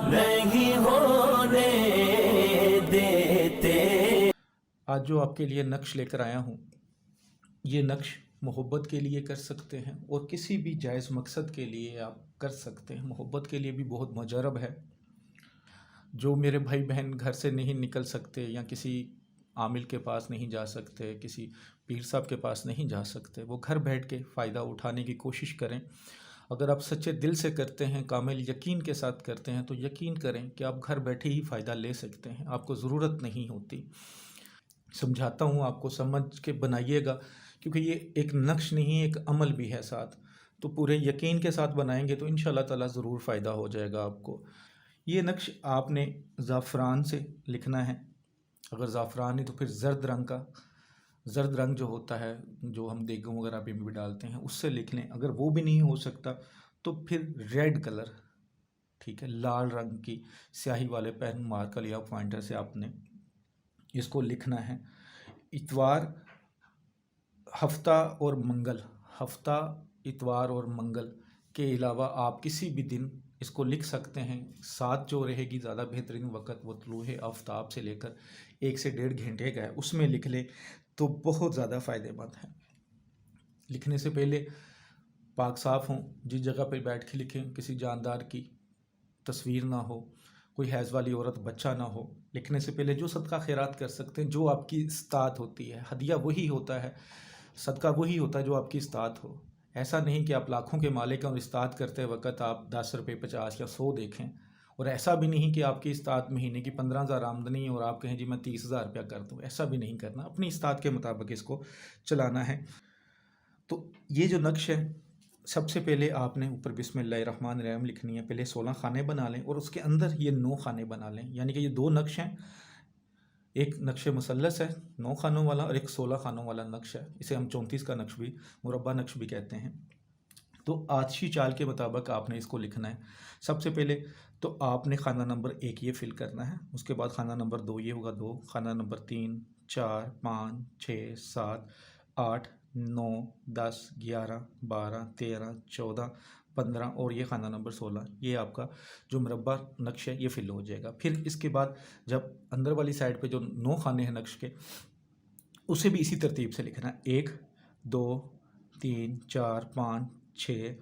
نہیں ہونے دیتے۔ آج جو آپ کے لیے نقش لے کر آیا ہوں، یہ نقش محبت کے لیے کر سکتے ہیں اور کسی بھی جائز مقصد کے لیے آپ کر سکتے ہیں۔ محبت کے لیے بھی بہت مجرب ہے۔ جو میرے بھائی بہن گھر سے نہیں نکل سکتے یا کسی عامل کے پاس نہیں جا سکتے، کسی پیر صاحب کے پاس نہیں جا سکتے، وہ گھر بیٹھ کے فائدہ اٹھانے کی کوشش کریں۔ اگر آپ سچے دل سے کرتے ہیں، کامل یقین کے ساتھ کرتے ہیں، تو یقین کریں کہ آپ گھر بیٹھے ہی فائدہ لے سکتے ہیں، آپ کو ضرورت نہیں ہوتی۔ سمجھاتا ہوں، آپ کو سمجھ کے بنائیے گا، کیونکہ یہ ایک نقش نہیں، ایک عمل بھی ہے ساتھ۔ تو پورے یقین کے ساتھ بنائیں گے تو انشاءاللہ تعالیٰ ضرور فائدہ ہو جائے گا آپ کو۔ یہ نقش آپ نے زعفران سے لکھنا ہے۔ اگر زعفران نہیں تو پھر زرد رنگ جو ہوتا ہے، جو ہم دیگوں وغیرہ پہ بھی ڈالتے ہیں، اس سے لکھ لیں۔ اگر وہ بھی نہیں ہو سکتا تو پھر ریڈ کلر، ٹھیک ہے، لال رنگ کی سیاہی والے پین مارکر یا پوائنٹر سے آپ نے اس کو لکھنا ہے۔ اتوار، ہفتہ اور منگل، ہفتہ، اتوار اور منگل کے علاوہ آپ کسی بھی دن اس کو لکھ سکتے ہیں۔ ساتھ جو رہے گی زیادہ بہترین وقت وہ طلوع آفتاب سے لے کر 1 سے 1.5 گھنٹے کا ہے، اس میں لکھ لیں تو بہت زیادہ فائدہ مند ہے۔ لکھنے سے پہلے پاک صاف ہوں، جس جگہ پہ بیٹھ کے لکھیں کسی جاندار کی تصویر نہ ہو، کوئی حیض والی عورت بچہ نہ ہو۔ لکھنے سے پہلے جو صدقہ خیرات کر سکتے ہیں، جو آپ کی استطاعت ہوتی ہے، ہدیہ وہی ہوتا ہے، صدقہ وہی ہوتا ہے جو آپ کی استطاعت ہو۔ ایسا نہیں کہ آپ لاکھوں کے مالک ہیں اور استطاعت کرتے وقت آپ 10 روپے 50 یا 100 دیکھیں، اور ایسا بھی نہیں کہ آپ کی استطاعت مہینے کی 15,000 آمدنی ہے اور آپ کہیں جی میں 30,000 روپیہ کر دوں۔ ایسا بھی نہیں کرنا، اپنی استطاعت کے مطابق اس کو چلانا ہے۔ تو یہ جو نقش ہے، سب سے پہلے آپ نے اوپر بسم اللہ الرحمن الرحیم لکھنی ہے۔ پہلے 16 خانے بنا لیں اور اس کے اندر یہ 9 خانے بنا لیں، یعنی کہ یہ 2 نقش ہیں۔ ایک نقش مثلث ہے 9 خانوں والا، اور ایک 16 خانوں والا نقش ہے، اسے ہم 34 کا نقش بھی، مربع نقش بھی کہتے ہیں۔ تو آتشی چال کے مطابق آپ نے اس کو لکھنا ہے۔ سب سے پہلے تو آپ نے خانہ نمبر 1 یہ فل کرنا ہے، اس کے بعد خانہ نمبر 2 یہ ہوگا 2، خانہ نمبر 3، 4، 5، 6، 7، 8، 9، 10، 11، 12، 13، 14، 15 اور یہ خانہ نمبر 16، یہ آپ کا جو مربع نقش ہے یہ فل ہو جائے گا۔ پھر اس کے بعد جب اندر والی سائڈ پہ جو 9 خانے ہیں نقش کے، اسے بھی اسی ترتیب سے لکھنا ہے، 1، 2، 3، 4، 5، 6،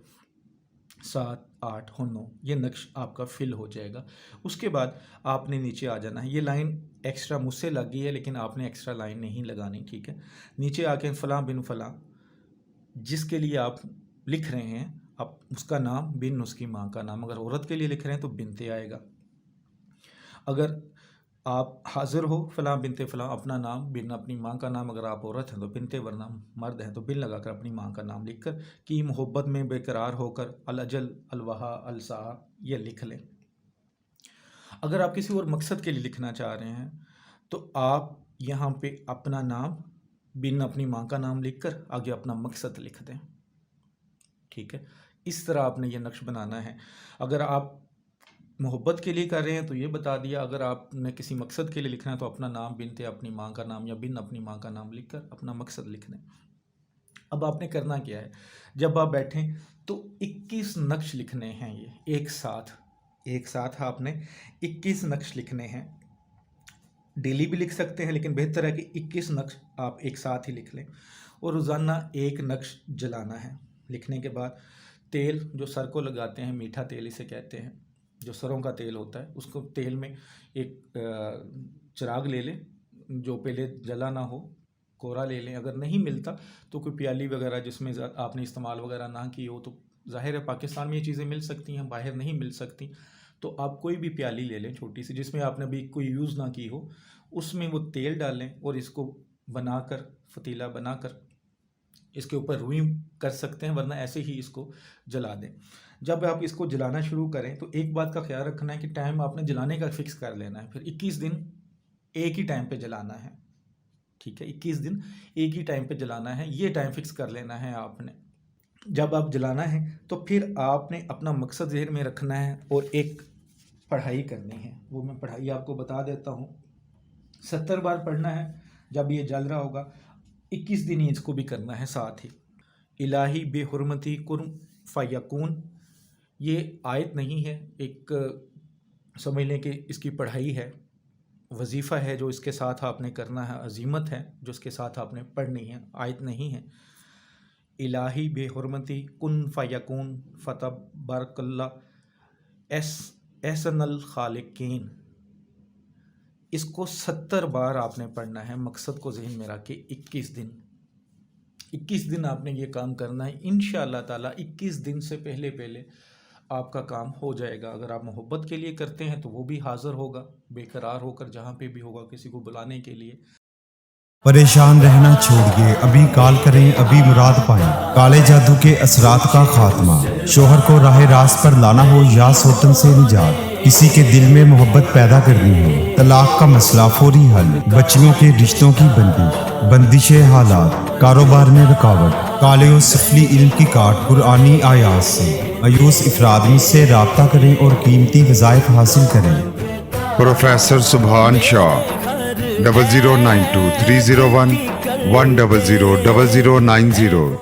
7، 8 اور 9، یہ نقش آپ کا فل ہو جائے گا۔ اس کے بعد آپ نے نیچے آ جانا ہے۔ یہ لائن ایکسٹرا مجھ سے لگی ہے لیکن آپ نے ایکسٹرا لائن نہیں لگانی، ٹھیک ہے۔ نیچے آ کے فلاں بن فلاں، جس کے لیے آپ لکھ رہے ہیں، اب اس کا نام بن اس کی ماں کا نام، اگر عورت کے لیے لکھ رہے ہیں تو بنتے آئے گا۔ اگر آپ حاضر ہو فلاں بنتے فلاں، اپنا نام بن اپنی ماں کا نام، اگر آپ عورت ہیں تو بنتے، ورنہ مرد ہیں تو بن لگا کر اپنی ماں کا نام لکھ کر کی محبت میں بے قرار ہو کر الاجل الوہا السا یہ لکھ لیں۔ اگر آپ کسی اور مقصد کے لیے لکھنا چاہ رہے ہیں تو آپ یہاں پہ اپنا نام بن اپنی ماں کا نام لکھ کر آگے اپنا مقصد لکھ دیں، ٹھیک ہے۔ اس طرح آپ نے یہ نقش بنانا ہے۔ اگر آپ محبت کے لیے کر رہے ہیں تو یہ بتا دیا، اگر آپ نے کسی مقصد کے لیے لکھنا ہے تو اپنا نام بنتے اپنی ماں کا نام یا بن اپنی ماں کا نام لکھ کر اپنا مقصد لکھ دیں۔ اب آپ نے کرنا کیا ہے، جب آپ بیٹھیں تو 21 نقش لکھنے ہیں، یہ ایک ساتھ آپ نے 21 نقش لکھنے ہیں۔ ڈیلی بھی لکھ سکتے ہیں لیکن بہتر ہے کہ 21 نقش آپ ایک ساتھ ہی لکھ لیں، اور روزانہ ایک نقش جلانا ہے۔ لکھنے کے بعد تیل جو سر کو لگاتے ہیں، میٹھا تیل اسے کہتے ہیں، جو سروں کا تیل ہوتا ہے، اس کو تیل میں ایک چراغ لے لیں جو پہلے جلا نہ ہو، کورا لے لیں۔ اگر نہیں ملتا تو کوئی پیالی وغیرہ جس میں آپ نے استعمال وغیرہ نہ کی ہو، تو ظاہر ہے پاکستان میں یہ چیزیں مل سکتی ہیں، باہر نہیں مل سکتی، تو آپ کوئی بھی پیالی لے لیں چھوٹی سی جس میں آپ نے ابھی کوئی یوز نہ کی ہو، اس میں وہ تیل ڈالیں اور اس کو بنا کر، فتیلہ بنا کر اس کے اوپر روئی کر سکتے ہیں، ورنہ ایسے ہی اس کو جلا دیں۔ جب آپ اس کو جلانا شروع کریں تو ایک بات کا خیال رکھنا ہے کہ ٹائم آپ نے جلانے کا فکس کر لینا ہے، پھر 21 دن ایک ہی ٹائم پہ جلانا ہے، ٹھیک ہے۔ 21 دن ایک ہی ٹائم پہ جلانا ہے، یہ ٹائم فکس کر لینا ہے آپ نے۔ جب آپ جلانا ہے تو پھر آپ نے اپنا مقصد ذہن میں رکھنا ہے اور ایک پڑھائی کرنی ہے، وہ میں پڑھائی آپ کو بتا دیتا ہوں۔ 70 بار پڑھنا ہے جب یہ جل رہا ہوگا، 21 دن ہی اس کو بھی کرنا ہے ساتھ ہی۔ الہی بے حرمتی کن فیکون، یہ آیت نہیں ہے، ایک سمجھ لیں کہ اس کی پڑھائی ہے، وظیفہ ہے جو اس کے ساتھ آپ نے کرنا ہے، عزیمت ہے جو اس کے ساتھ آپ نے پڑھنی ہے، آیت نہیں ہے۔ الہی بے حرمتی کن فیکون فتح بارک اللہ احسن الخالقین، اس کو 70 بار آپ نے پڑھنا ہے۔ مقصد کو ذہن میں رکھ کے 21 دن آپ نے یہ کام کرنا ہے۔ انشاءاللہ تعالیٰ 21 دن سے پہلے آپ کا کام ہو جائے گا۔ اگر آپ محبت کے لیے کرتے ہیں تو وہ بھی حاضر ہوگا، بے قرار ہو کر جہاں پہ بھی ہوگا کسی کو بلانے کے لیے۔ پریشان رہنا چھوڑیے، ابھی کال کریں، ابھی مراد پائیں۔ کالے جادو کے اثرات کا خاتمہ، شوہر کو راہ راست پر لانا ہو یا سوتن سے نجات، کسی کے دل میں محبت پیدا کرنی ہو، طلاق کا مسئلہ فوری حل، بچیوں کے رشتوں کی بندش حالات، کاروبار میں رکاوٹ، کالے و سفلی علم کی کاٹ قرآنی آیات سے، مایوس افراد مجھ سے رابطہ کریں اور قیمتی وظائف حاصل کریں۔ پروفیسر سبحان شاہ 0092 301 1000090